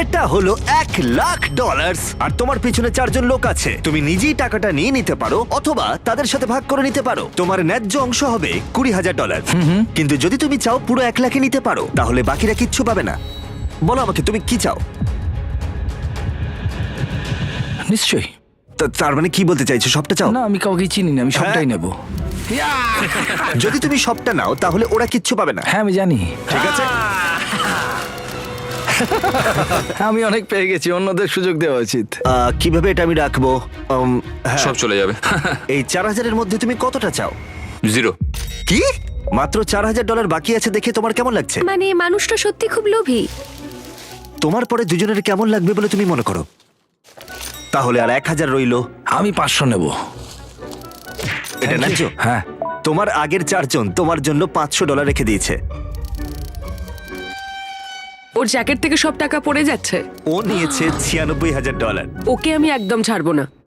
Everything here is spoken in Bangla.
এটা হলো $1,00,000 আর তোমার পিছনে 4 জন লোক আছে। তুমি নিজেই টাকাটা নিয়ে নিতে পারো অথবা তাদের সাথে ভাগ করে নিতে পারো। তোমার ন্যায্য অংশ হবে $20,000। কিন্তু যদি তুমি চাও পুরো 1 লাখে নিতে পারো, তাহলে বাকিরা কিচ্ছু পাবে না। বলো আমাকে তুমি কি চাও। নিশ্চয়ই। তার মানে কি বলতে চাইছো, সবটা চাও? না, আমি কাউকে চিনি না, আমি সবটাই নেব। যদি তুমি সবটা নাও তাহলে ওরা কিচ্ছু পাবে না। হ্যাঁ, আমি জানি। ঠিক আছে, আমি অনেক পেয়ে গেছি, অন্যদের সুযোগ দেওয়া উচিত। কিভাবে এটা আমি রাখবো? হ্যাঁ, সব চলে যাবে। এই 4,000-এর মধ্যে তুমি কতটা চাও? 0। কি? মাত্র $4,000 বাকি আছে দেখে তোমার কেমন লাগছে? মানে মানুষটা সত্যি খুব লোভী। তোমার পরে দুজনের কেমন লাগবে বলে তুমি মনে করো? তাহলে আর 1,000 রইলো। আমি 500 নেব। এটা ন্যায্য? হ্যাঁ। তোমার আগের 4 জন তোমার জন্য $500 রেখে দিয়েছে। ওর জ্যাকেট থেকে সব টাকা পড়ে যাচ্ছে। ও নিয়েছে $96,000। ওকে আমি একদম ছাড়বো না।